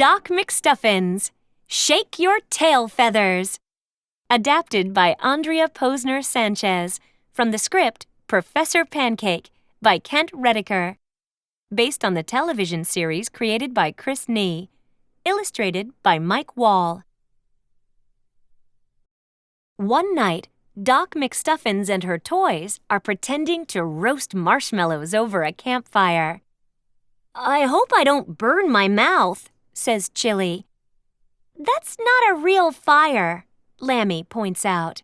Doc McStuffins, Shake Your Tail Feathers. Adapted by Andrea Posner Sanchez from the script Professor Pancake by Kent Redeker. Based on the television series created by Chris Nee. Illustrated by Mike Wall. One night, Doc McStuffins and her toys are pretending to roast marshmallows over a campfire. "I hope I don't burn my mouth," says Chili. "That's not a real fire," Lammy points out.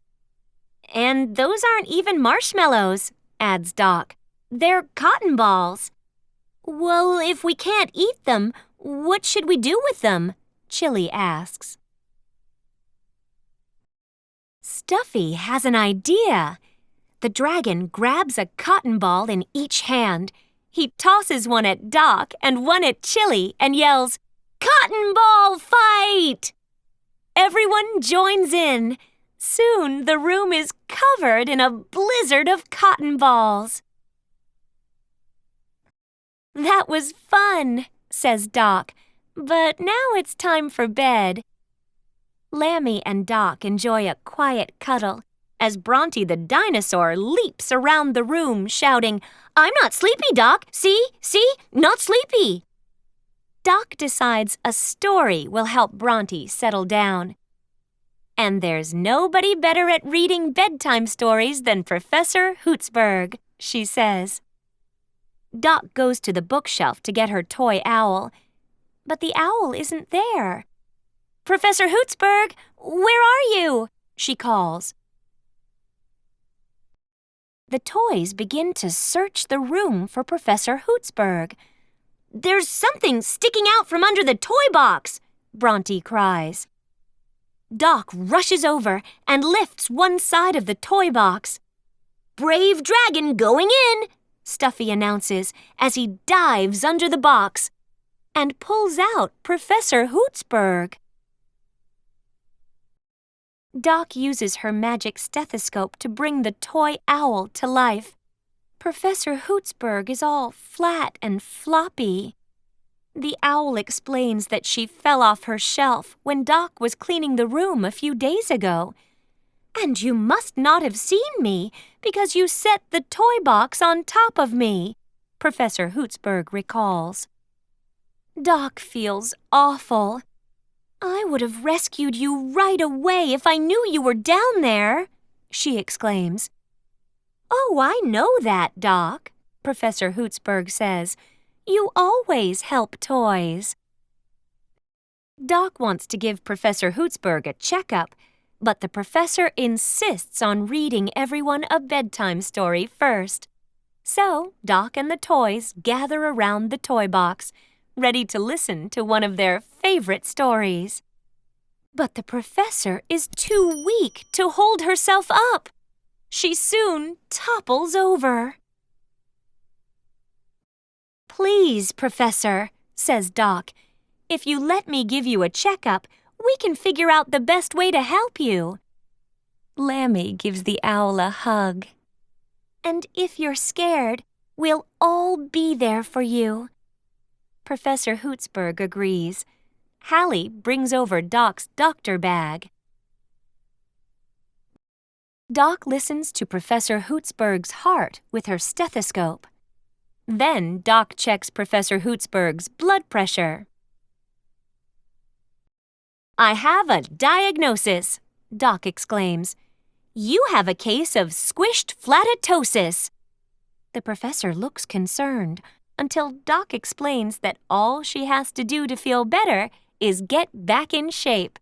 "And those aren't even marshmallows," adds Doc. "They're cotton balls." "Well, if we can't eat them, what should we do with them?" Chili asks. Stuffy has an idea. The dragon grabs a cotton ball in each hand. He tosses one at Doc and one at Chili and yells, "Cotton ball fight!" Everyone joins in. Soon the room is covered in a blizzard of cotton balls. "That was fun," says Doc, "but now it's time for bed." Lammy and Doc enjoy a quiet cuddle as Bronte the dinosaur leaps around the room shouting, "I'm not sleepy, Doc! See? Not sleepy!" Doc decides a story will help Bronte settle down. And there's nobody better at reading bedtime stories than Professor Hootsburgh, she says. Doc goes to the bookshelf to get her toy owl, but the owl isn't there. "Professor Hootsburgh, where are you?" she calls. The toys begin to search the room for Professor Hootsburgh. "There's something sticking out from under the toy box," Bronte cries. Doc rushes over and lifts one side of the toy box. "Brave dragon going in," Stuffy announces as he dives under the box and pulls out Professor Hootsburgh. Doc uses her magic stethoscope to bring the toy owl to life. Professor Hootsburgh is all flat and floppy. The owl explains that she fell off her shelf when Doc was cleaning the room a few days ago. "And you must not have seen me because you set the toy box on top of me," Professor Hootsburgh recalls. Doc feels awful. "I would have rescued you right away if I knew you were down there," she exclaims. "Oh, I know that, Doc," Professor Hootsburgh says. "You always help toys." Doc wants to give Professor Hootsburgh a checkup, but the professor insists on reading everyone a bedtime story first. So Doc and the toys gather around the toy box, ready to listen to one of their favorite stories. But the professor is too weak to hold herself up. She soon topples over. "Please, Professor," says Doc, "if you let me give you a checkup, we can figure out the best way to help you." Lammy gives the owl a hug. "And if you're scared, we'll all be there for you." Professor Hootsburgh agrees. Hallie brings over Doc's doctor bag. Doc listens to Professor Hootsburgh's heart with her stethoscope. Then Doc checks Professor Hootsburgh's blood pressure. "I have a diagnosis," Doc exclaims. "You have a case of squished flatatosis." The professor looks concerned until Doc explains that all she has to do to feel better is get back in shape.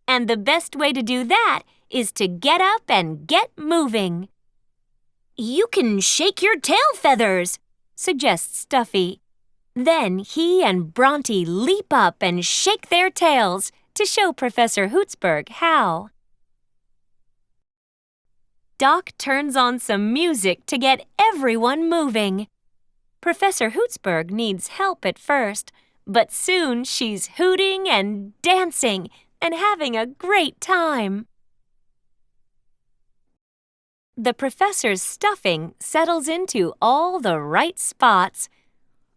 And the best way to do that is to get up and get moving. "You can shake your tail feathers," suggests Stuffy. Then he and Bronte leap up and shake their tails to show Professor Hootsburgh how. Doc turns on some music to get everyone moving. Professor Hootsburgh needs help at first, but soon she's hooting and dancing and having a great time. The professor's stuffing settles into all the right spots.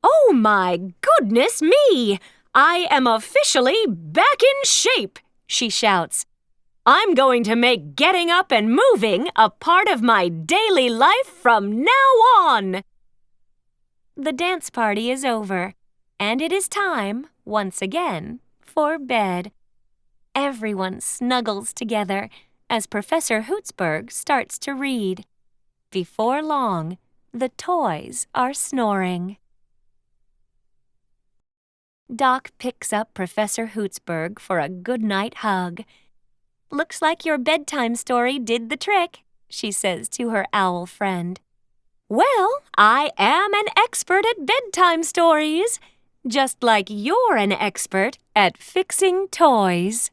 "Oh my goodness me! I am officially back in shape, she shouts. I'm going to make getting up and moving a part of my daily life from now on. The dance party is over, and it is time, once again, for bed. Everyone snuggles together as Professor Hootsburgh starts to read. Before long, the toys are snoring. Doc picks up Professor Hootsburgh for a good-night hug. "Looks like your bedtime story did the trick," she says to her owl friend. Well, I am an expert at bedtime stories, just like you're an expert at fixing toys.